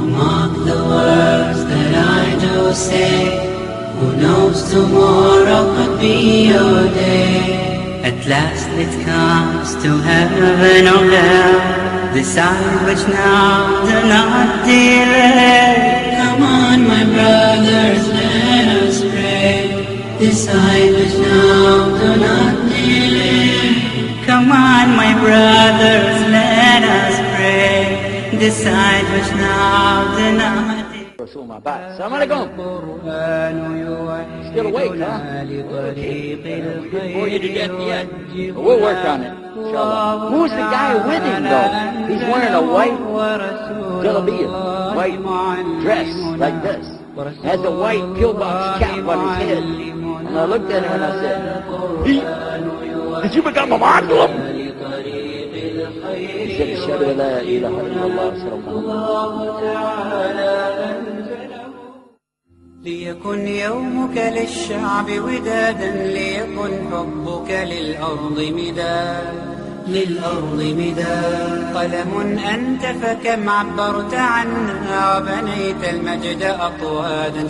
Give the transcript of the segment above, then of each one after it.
Mark the words that I do say. Who knows tomorrow could be your day. At last it comes to heaven or hell. Decide which now, do not delay. Come on my brothers, let us pray. Decide which now, do not delay. Come on my brothers, let us pray. Decide which now, do not delay. Assalamualaikum. Still awake, huh? Okay. We didn't bore you to death yet. But we'll work on it, inshallah. Who's the guy with him, though? He's wearing a white jalabiyah, white dress like this. Has a white pillbox cap on his head. And I looked at him and I said, did you become a Muslim? He said, Ashhadu an la ilaha illallah, ليكن يومك للشعب ودادا ليكن حبك للأرض مداد قلم أنت فكم عبرت عنها وبنيت المجد أطوادا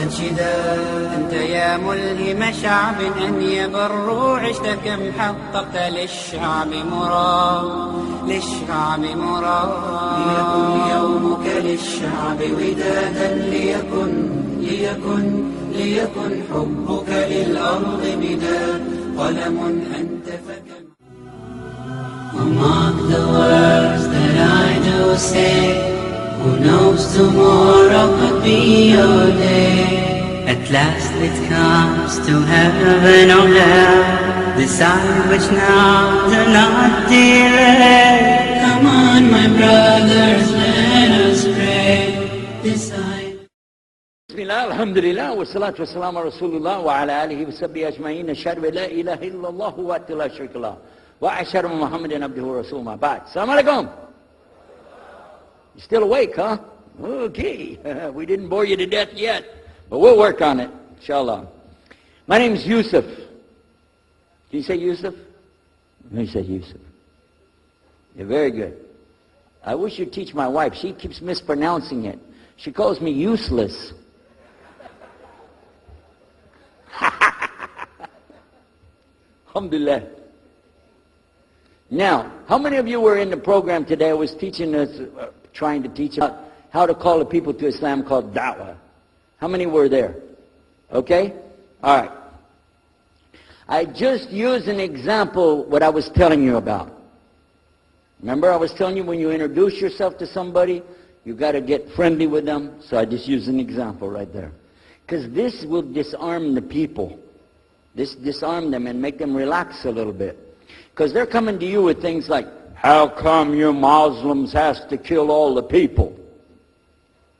شداد أنت يا ملهم شعب أن يبروا عشت كم حققت للشعب مراد ليكن يومك للشعب ودادا ليكن حبك للأرض مداد قلم أنت فكم. Mark the words that I do say. Who knows tomorrow could be your day. At last it comes to heaven or hell. Decide which now, do not delay. Come on my brothers, let us pray. Decide. Bismillah, alhamdulillah, wa salatu wa salam wa rasulullah wa ala alihi wa sahbihi ajma'in. Ashhadu an la ilaha illallah wa la sharika lah. Wa ashhadu Muhammadan abduhu wa rasuluhu ma ba'd. Assalamu alaikum. You still awake, huh? Okay. We didn't bore you to death yet, but we'll work on it, inshallah. My name's Yusuf. Can you say Yusuf? No, you said Yusuf. You're very good. I wish you'd teach my wife. She keeps mispronouncing it. She calls me useless. Alhamdulillah. Now, how many of you were in the program today? I was teaching us, trying to teach about how to call the people to Islam called da'wah. How many were there? Okay? All right. I just used an example what I was telling you about. Remember I was telling you when you introduce yourself to somebody, you got to get friendly with them. So I just used an example right there. Because this will disarm the people. Disarm them and make them relax a little bit. Because they're coming to you with things like, how come you Muslims has to kill all the people?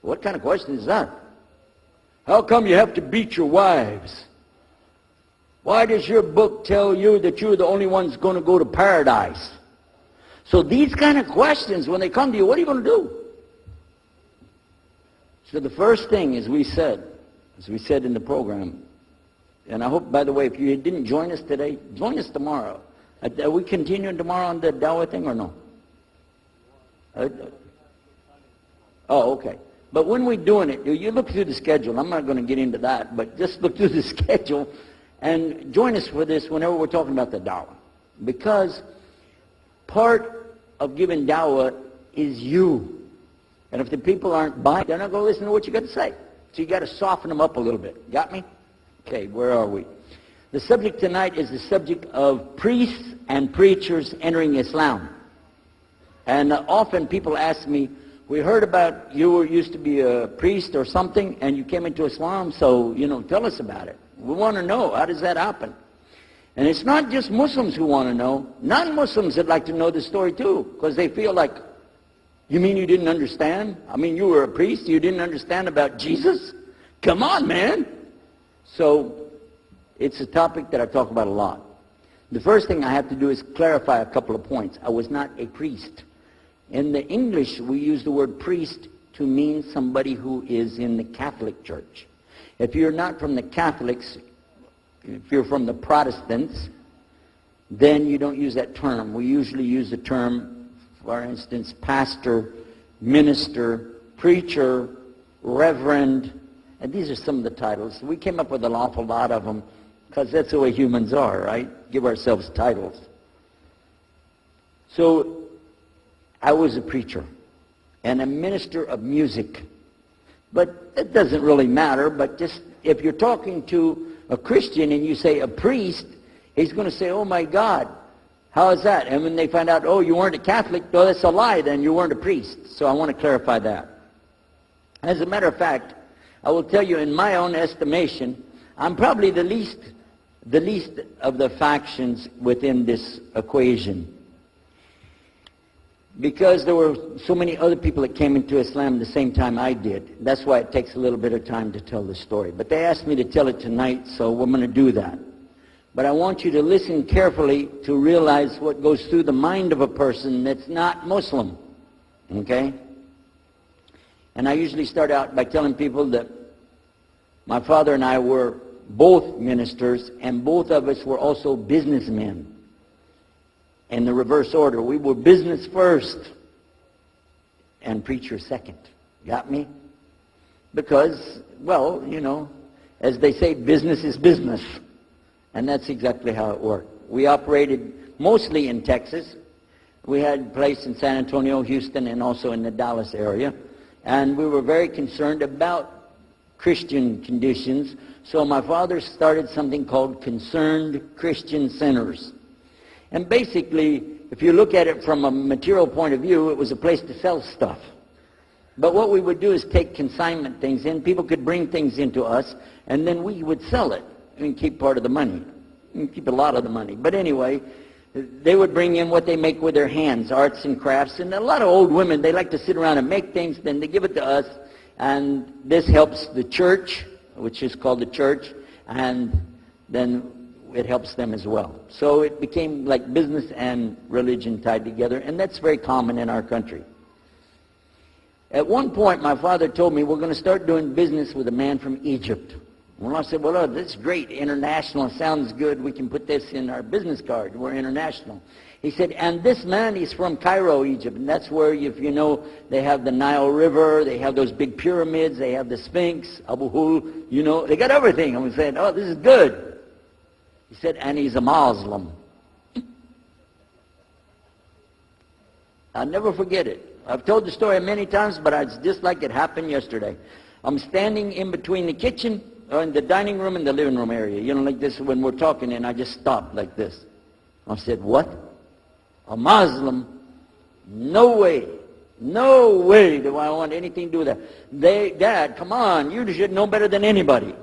What kind of question is that? How come you have to beat your wives? Why does your book tell you that you're the only ones going to go to paradise? So these kind of questions, when they come to you, what are you going to do? So the first thing, as we said in the program, and I hope, by the way, if you didn't join us today, join us tomorrow. Are we continuing tomorrow on the Dawah thing or no? Oh, okay. But when we're doing it, you look through the schedule. I'm not going to get into that, but just look through the schedule and join us for this whenever we're talking about the Dawah. Because part of giving Dawah is you. And if the people aren't buying, they're not going to listen to what you got to say. So you got to soften them up a little bit. Got me? Okay, where are we? The subject tonight is the subject of priests and preachers entering Islam. And often people ask me, we heard about you used to be a priest or something and you came into Islam, so, tell us about it. We want to know, how does that happen? And it's not just Muslims who want to know. Non-Muslims would like to know the story too, because they feel like, you mean you didn't understand? I mean, you were a priest, you didn't understand about Jesus? Come on, man! So, it's a topic that I talk about a lot. The first thing I have to do is clarify a couple of points. I was not a priest. In the English, we use the word priest to mean somebody who is in the Catholic Church. If you're not from the Catholics, if you're from the Protestants, then you don't use that term. We usually use the term, for instance, pastor, minister, preacher, reverend, and these are some of the titles. We came up with an awful lot of them because that's the way humans are, right? Give ourselves titles. So I was a preacher and a minister of music. But it doesn't really matter, but just if you're talking to a Christian and you say a priest, he's going to say, oh my God, how is that? And when they find out, oh, you weren't a Catholic, oh, that's a lie, then you weren't a priest. So I want to clarify that. As a matter of fact, I will tell you in my own estimation, I'm probably the least of the factions within this equation. Because there were so many other people that came into Islam at the same time I did. That's why it takes a little bit of time to tell the story. But they asked me to tell it tonight, so we're going to do that. But I want you to listen carefully to realize what goes through the mind of a person that's not Muslim. Okay? And I usually start out by telling people that my father and I were both ministers, and both of us were also businessmen. In the reverse order. We were business first and preacher second. Got me? Because, well, you know, as they say, business is business. And that's exactly how it worked. We operated mostly in Texas. We had a place in San Antonio, Houston, and also in the Dallas area. And we were very concerned about Christian conditions. So my father started something called Concerned Christian Centers. And basically, if you look at it from a material point of view, it was a place to sell stuff. But what we would do is take consignment things in. People could bring things into us, and then we would sell it and keep part of the money. And keep a lot of the money. But anyway, they would bring in what they make with their hands, arts and crafts. And a lot of old women, they like to sit around and make things, then they give it to us. And this helps the church, which is called the church, and then it helps them as well. So it became like business and religion tied together, and that's very common in our country. At one point, my father told me, we're going to start doing business with a man from Egypt. Well, I said, well, this is great. International sounds good. We can put this in our business card. We're international. He said, and this man is from Cairo, Egypt, and that's where, if you know, they have the Nile River, they have those big pyramids, they have the Sphinx, Abu Hul, you know, they got everything. And we said, oh, this is good. He said, and he's a Muslim. I'll never forget it. I've told the story many times, but it's just like it happened yesterday. I'm standing in between the kitchen, or in the dining room and the living room area, you know, like this when we're talking, and I just stopped like this. I said, what? A Muslim? No way. No way do I want anything to do with that. Dad, come on, you should know better than anybody.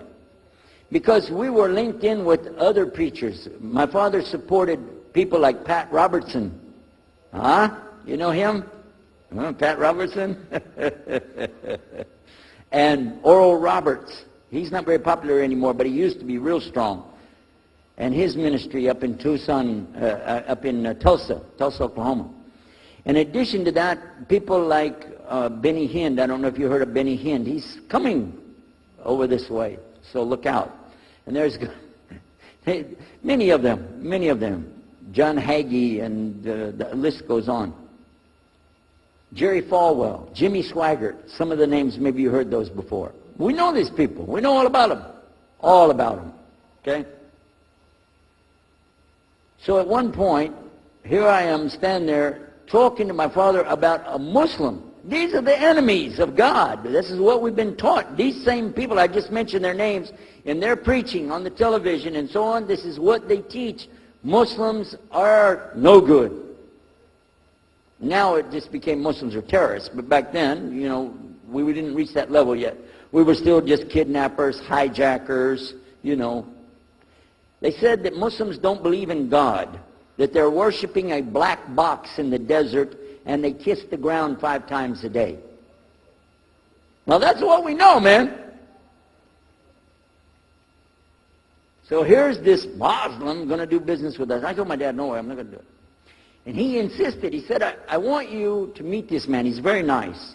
Because we were linked in with other preachers. My father supported people like Pat Robertson. Huh? You know him? Pat Robertson? And Oral Roberts. He's not very popular anymore, but he used to be real strong. And his ministry up in Tucson, Tulsa, Oklahoma. In addition to that, people like Benny Hinn. I don't know if you heard of Benny Hinn. He's coming over this way, so look out. And there's many of them. John Hagee, and the list goes on. Jerry Falwell, Jimmy Swaggart, some of the names, maybe you heard those before. We know these people. We know all about them. All about them. Okay? So at one point, here I am standing there talking to my father about a Muslim. These are the enemies of God. This is what we've been taught. These same people, I just mentioned their names, in their preaching on the television and so on, this is what they teach. Muslims are no good. Now it just became Muslims are terrorists. But back then, you know, we didn't reach that level yet. We were still just kidnappers, hijackers, you know. They said that Muslims don't believe in God, that they're worshiping a black box in the desert, and they kiss the ground 5 times a day. Now that's what we know, man. So here's this Muslim going to do business with us. I told my dad, no way, I'm not going to do it. And he insisted. He said, I want you to meet this man. He's very nice.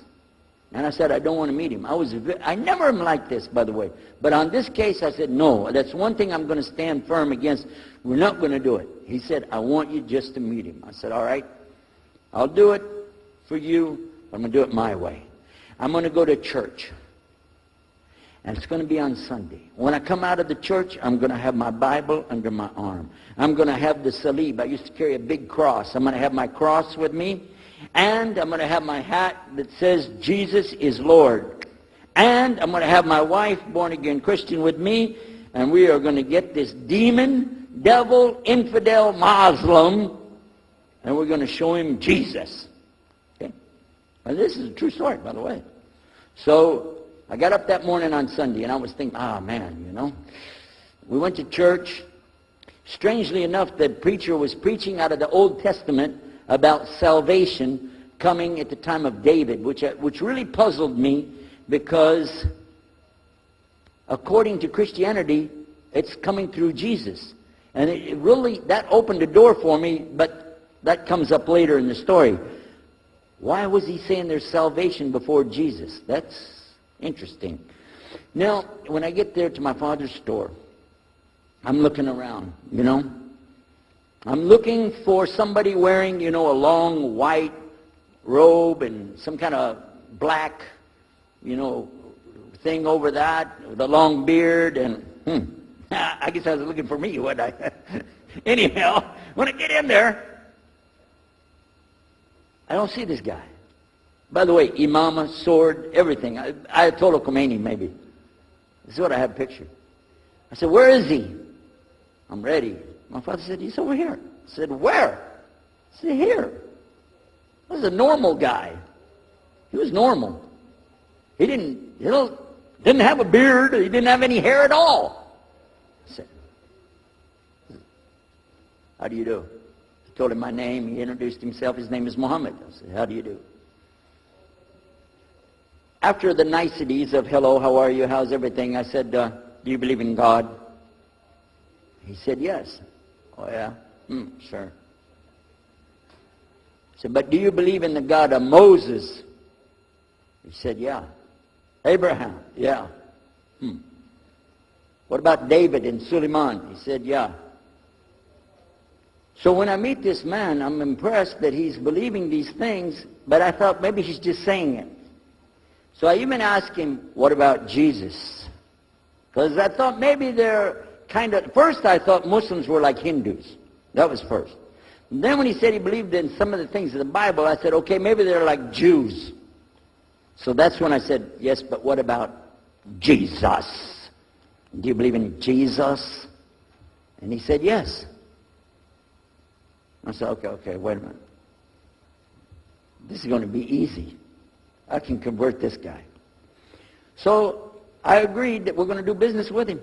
And I said, I don't want to meet him. I never am like this, by the way. But on this case, I said, no, that's one thing I'm going to stand firm against. We're not going to do it. He said, I want you just to meet him. I said, all right, I'll do it for you, I'm going to do it my way. I'm going to go to church. And it's going to be on Sunday. When I come out of the church, I'm going to have my Bible under my arm. I'm going to have the salib. I used to carry a big cross. I'm going to have my cross with me. And I'm going to have my hat that says, Jesus is Lord. And I'm going to have my wife, born-again Christian, with me. And we are going to get this demon, devil, infidel, Muslim, and we're going to show him Jesus. Okay? And this is a true story, by the way. So I got up that morning on Sunday, and I was thinking, man, you know. We went to church. Strangely enough, the preacher was preaching out of the Old Testament about salvation coming at the time of David, which really puzzled me, because according to Christianity, it's coming through Jesus. And it really, that opened the door for me, but that comes up later in the story. Why was he saying there's salvation before Jesus? That's interesting. Now, when I get there to my father's store, I'm looking around, you know. I'm looking for somebody wearing, you know, a long white robe and some kind of black, you know, thing over that, with a long beard, and I guess I was looking for me, wasn't I? Anyhow, when I get in there, I don't see this guy. By the way, imama, sword, everything. Ayatollah Khomeini, maybe. This is what I have pictured. I said, where is he? I'm ready. My father said, he's over here. I said, where? I said, here. This is a normal guy. He was normal. He didn't have a beard. He didn't have any hair at all. I said, how do you do? I told him my name. He introduced himself. His name is Muhammad. I said, how do you do? After the niceties of hello, how are you, how's everything, I said, do you believe in God? He said, yes. Oh, yeah? Sure. I said, but do you believe in the God of Moses? He said, yeah. Abraham? Yeah. What about David and Suleiman? He said, yeah. So when I meet this man, I'm impressed that he's believing these things, but I thought maybe he's just saying it. So I even asked him, what about Jesus? Because I thought maybe they're kind of, first I thought Muslims were like Hindus. That was first. And then when he said he believed in some of the things of the Bible, I said, okay, maybe they're like Jews. So that's when I said, yes, but what about Jesus? Do you believe in Jesus? And he said, yes. I said, okay, wait a minute. This is going to be easy. I can convert this guy. So I agreed that we're going to do business with him.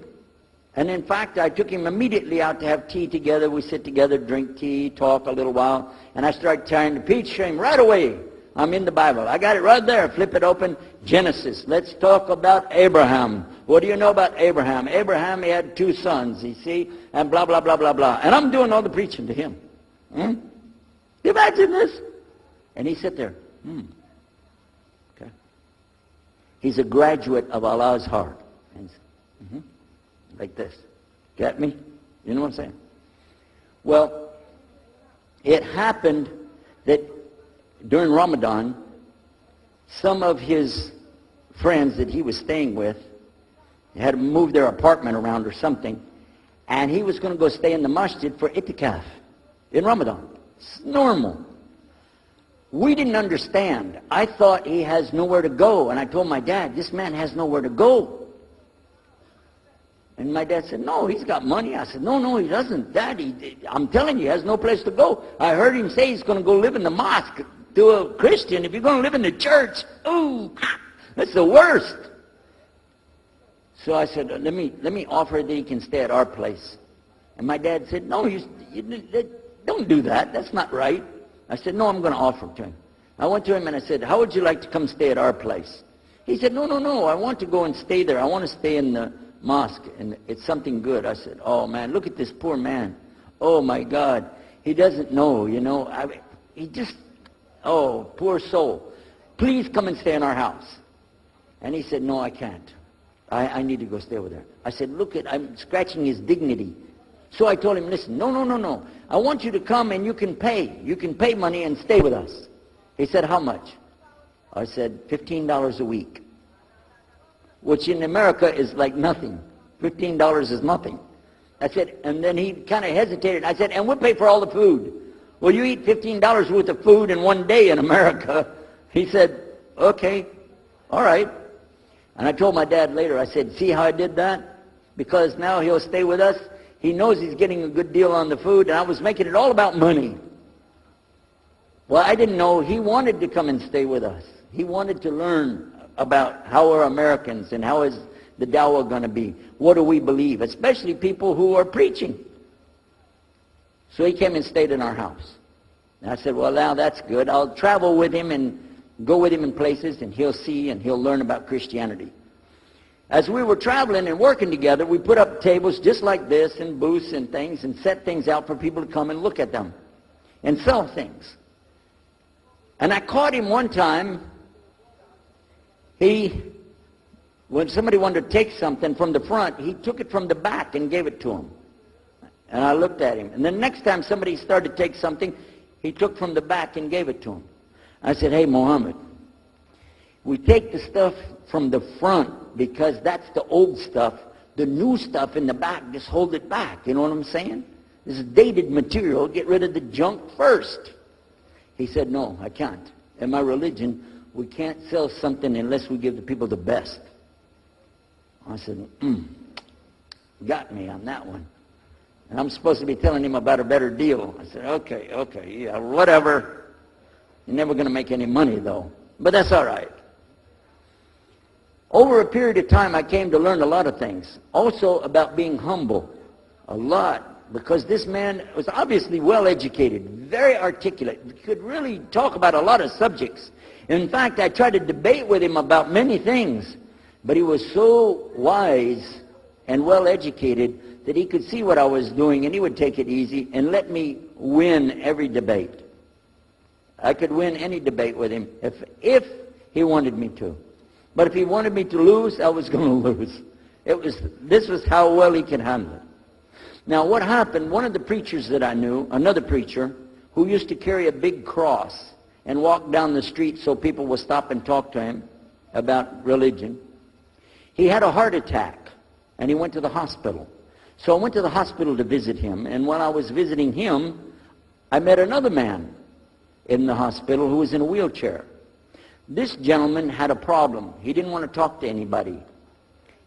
And in fact, I took him immediately out to have tea together. We sit together, drink tea, talk a little while. And I started trying to teach him right away. I'm in the Bible. I got it right there. Flip it open. Genesis. Let's talk about Abraham. What do you know about Abraham? Abraham, he had 2 sons, you see, and blah, blah, blah, blah, blah. And I'm doing all the preaching to him. You imagine this? And he sit there. Okay. He's a graduate of Allah's heart. Like this. Get me? You know what I'm saying? Well, it happened that during Ramadan, some of his friends that he was staying with had to move their apartment around or something, and he was going to go stay in the masjid for itikaf in Ramadan. It's normal. We didn't understand. I thought he has nowhere to go, and I told my dad, this man has nowhere to go. And my dad said, no, he's got money. I said, no, he doesn't. Dad, I'm telling you, he has no place to go. I heard him say he's going to go live in the mosque. To a Christian, if you're going to live in the church, ooh, that's the worst. So I said, let me offer that he can stay at our place. And my dad said, no, you don't do that. That's not right. I said, no, I'm going to offer it to him. I went to him and I said, how would you like to come stay at our place? He said, no, I want to go and stay there. I want to stay in the mosque, and it's something good. I said, oh, man, look at this poor man. Oh, my God. He doesn't know, you know. He just, oh, poor soul. Please come and stay in our house. And he said, no, I can't. I need to go stay over there. I said, look, I'm scratching his dignity. So I told him, listen, no. I want you to come and you can pay. You can pay money and stay with us. He said, how much? I said, $15 a week, which in America is like nothing. $15 is nothing. I said, and then he kind of hesitated. I said, and we'll pay for all the food. Well, you eat $15 worth of food in one day in America. He said, okay, all right. And I told my dad later, I said, see how I did that? Because now he'll stay with us. He knows he's getting a good deal on the food, and I was making it all about money. Well, I didn't know he wanted to come and stay with us. He wanted to learn about how we're Americans and how is the dawah going to be. What do we believe? Especially people who are preaching. So he came and stayed in our house. And I said, well, now that's good. I'll travel with him and go with him in places, and he'll see and he'll learn about Christianity. As we were traveling and working together, we put up tables just like this and booths and things and set things out for people to come and look at them and sell things. And I caught him one time. When somebody wanted to take something from the front, he took it from the back and gave it to him. And I looked at him. And the next time somebody started to take something, he took from the back and gave it to him. I said, hey, Muhammad, we take the stuff from the front because that's the old stuff. The new stuff in the back, just hold it back. You know what I'm saying? This is dated material. Get rid of the junk first. He said, no, I can't. In my religion, we can't sell something unless we give the people the best. I said, got me on that one. And I'm supposed to be telling him about a better deal. I said, okay, yeah, whatever. You're never going to make any money, though. But that's all right. Over a period of time, I came to learn a lot of things. Also about being humble. A lot. Because this man was obviously well-educated, very articulate, could really talk about a lot of subjects. In fact, I tried to debate with him about many things. But he was so wise and well-educated that he could see what I was doing, and he would take it easy and let me win every debate. I could win any debate with him if he wanted me to. But if he wanted me to lose, I was going to lose. This was how well he could handle it. Now, what happened, one of the preachers that I knew, another preacher, who used to carry a big cross and walk down the street so people would stop and talk to him about religion, he had a heart attack, and he went to the hospital. So I went to the hospital to visit him, and while I was visiting him, I met another man in the hospital who was in a wheelchair. This gentleman had a problem. He didn't want to talk to anybody.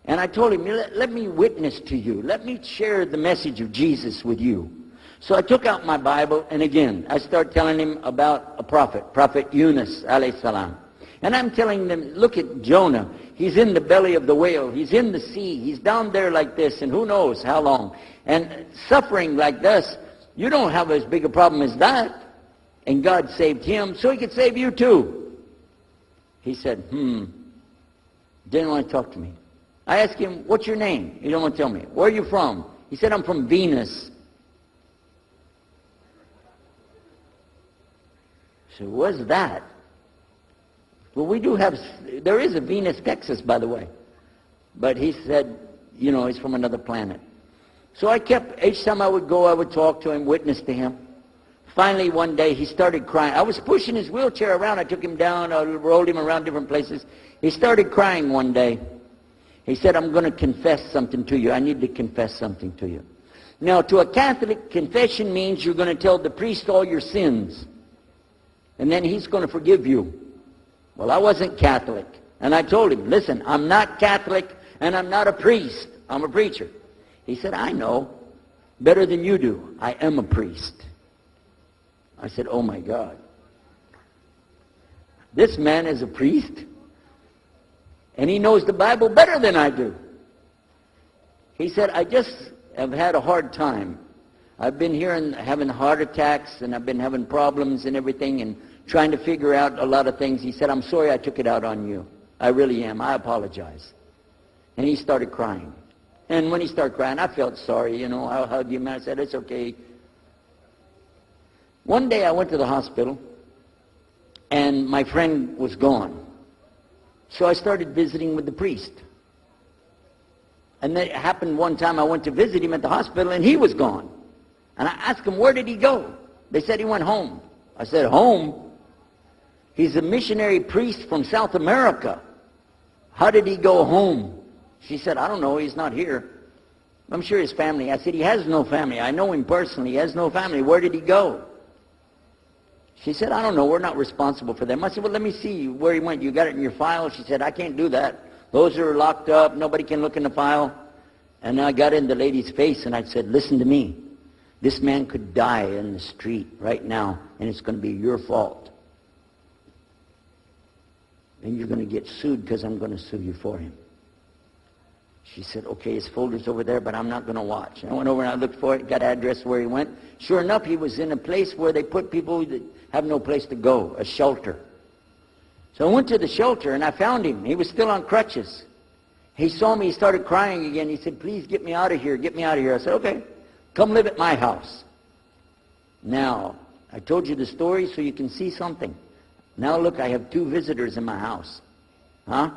And I told him, let me witness to you. Let me share the message of Jesus with you. So I took out my Bible, and again, I started telling him about a prophet, Prophet Yunus, alayhi salam. And I'm telling them, look at Jonah. He's in the belly of the whale. He's in the sea. He's down there like this, and who knows how long. And suffering like this, you don't have as big a problem as that. And God saved him, so he could save you too. He said, didn't want to talk to me. I asked him, what's your name? He didn't want to tell me. Where are you from? He said, I'm from Venus. So what's that? Well, we do have, there is a Venus, Texas, by the way. But he said, you know, he's from another planet. So I kept, each time I would go, I would talk to him, witness to him. Finally, one day, he started crying. I was pushing his wheelchair around. I took him down. I rolled him around different places. He started crying one day. He said, I'm going to confess something to you. I need to confess something to you. Now, to a Catholic, confession means you're going to tell the priest all your sins. And then he's going to forgive you. Well, I wasn't Catholic. And I told him, listen, I'm not Catholic and I'm not a priest. I'm a preacher. He said, I know. Better than you do. I am a priest. I said, oh my God. This man is a priest? And he knows the Bible better than I do. He said, I just have had a hard time. I've been here and having heart attacks, and I've been having problems and everything, and trying to figure out a lot of things. He said, I'm sorry I took it out on you. I really am. I apologize. And he started crying. And when he started crying, I felt sorry, you know. I hugged him, and I said, it's okay. One day I went to the hospital, and my friend was gone. So I started visiting with the priest. And then it happened one time I went to visit him at the hospital, and he was gone. And I asked him, where did he go? They said he went home. I said, home? He's a missionary priest from South America. How did he go home? She said, I don't know, he's not here. I'm sure his family. I said, he has no family. I know him personally. He has no family. Where did he go? She said, I don't know. We're not responsible for them. I said, well, let me see where he went. You got it in your file? She said, I can't do that. Those are locked up. Nobody can look in the file. And I got in the lady's face and I said, listen to me. This man could die in the street right now, and it's going to be your fault. And you're going to get sued because I'm going to sue you for him. She said, okay, his folder's over there, but I'm not going to watch. I went over and I looked for it, got address where he went. Sure enough, he was in a place where they put people that have no place to go, a shelter. So I went to the shelter and I found him. He was still on crutches. He saw me, he started crying again. He said, please get me out of here, get me out of here. I said, okay, come live at my house. Now, I told you the story so you can see something. Now look, I have 2 visitors in my house. Huh?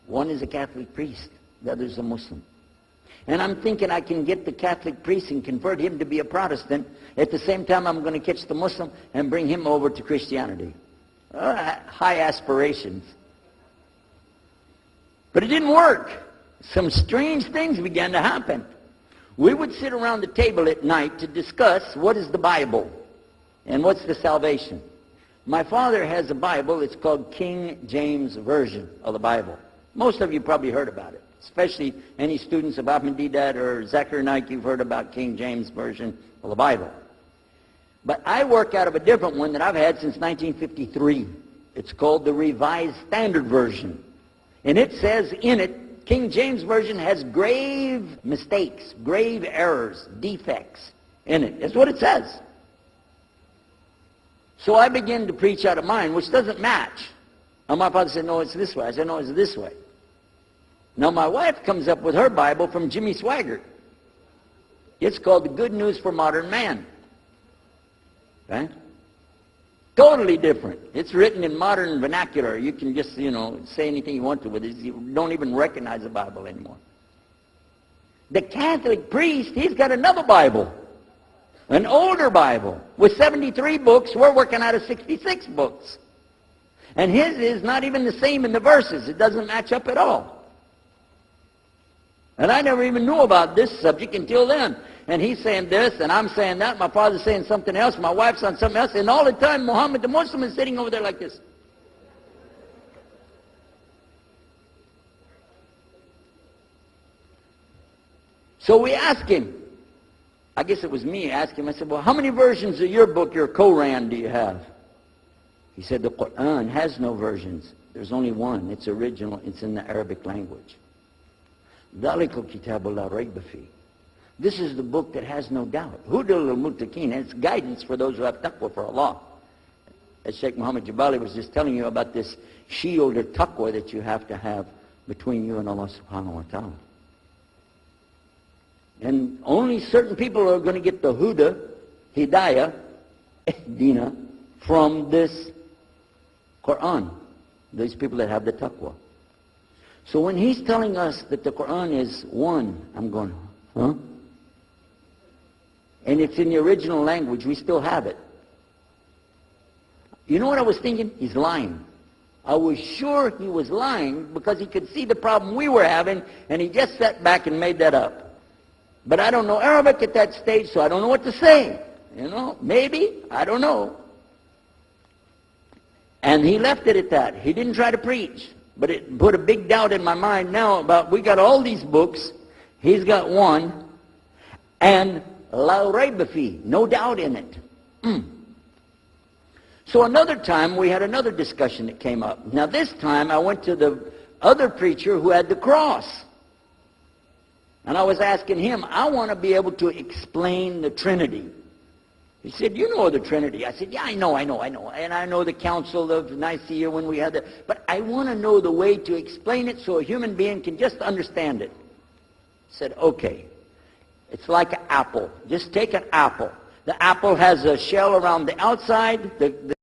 One is a Catholic priest. The other is a Muslim. And I'm thinking I can get the Catholic priest and convert him to be a Protestant. At the same time, I'm going to catch the Muslim and bring him over to Christianity. High aspirations. But it didn't work. Some strange things began to happen. We would sit around the table at night to discuss what is the Bible and what's the salvation. My father has a Bible. It's called King James Version of the Bible. Most of you probably heard about it, especially any students of Ahmadiyya or Zakir Naik. You've heard about King James Version of the Bible. But I work out of a different one that I've had since 1953. It's called the Revised Standard Version. And it says in it, King James Version has grave mistakes, grave errors, defects in it. That's what it says. So I began to preach out of mine, which doesn't match. And my father said, no, it's this way. I said, no, it's this way. Now my wife comes up with her Bible from Jimmy Swaggart. It's called The Good News for Modern Man. Okay? Totally different. It's written in modern vernacular. You can just, say anything you want to with it. You don't even recognize the Bible anymore. The Catholic priest, he's got another Bible. An older Bible with 73 books. We're working out of 66 books. And his is not even the same in the verses. It doesn't match up at all. And I never even knew about this subject until then. And he's saying this, and I'm saying that. My father's saying something else. My wife's on something else. And all the time, Muhammad the Muslim is sitting over there like this. So we asked him. I guess it was me. I asked him. I said, well, how many versions of your book, your Quran, do you have? He said, the Quran has no versions. There's only one. It's original. It's in the Arabic language. ذَلِكَ الْكِتَابُ لَا رَيْبَ فِيهِ. This is the book that has no doubt. Hudal al-Muttaqin. And it's guidance for those who have taqwa for Allah. As Sheikh Muhammad Jabali was just telling you about this shield or taqwa that you have to have between you and Allah subhanahu wa ta'ala. And only certain people are going to get the huda, hidayah, dina, from this Quran. These people that have the taqwa. So when he's telling us that the Quran is one, I'm going, huh? And it's in the original language, we still have it. You know what I was thinking? He's lying. I was sure he was lying because he could see the problem we were having, and he just sat back and made that up. But I don't know Arabic at that stage, so I don't know what to say. Maybe, I don't know. And he left it at that. He didn't try to preach. But it put a big doubt in my mind now about, we got all these books, he's got one, and la rayba fi, no doubt in it. So another time, we had another discussion that came up. Now this time, I went to the other preacher who had the cross. And I was asking him, I want to be able to explain the Trinity. He said, you know the Trinity. I said, yeah, I know. And I know the Council of Nicaea when we had that. But I want to know the way to explain it so a human being can just understand it. He said, okay. It's like an apple. Just take an apple. The apple has a shell around the outside. The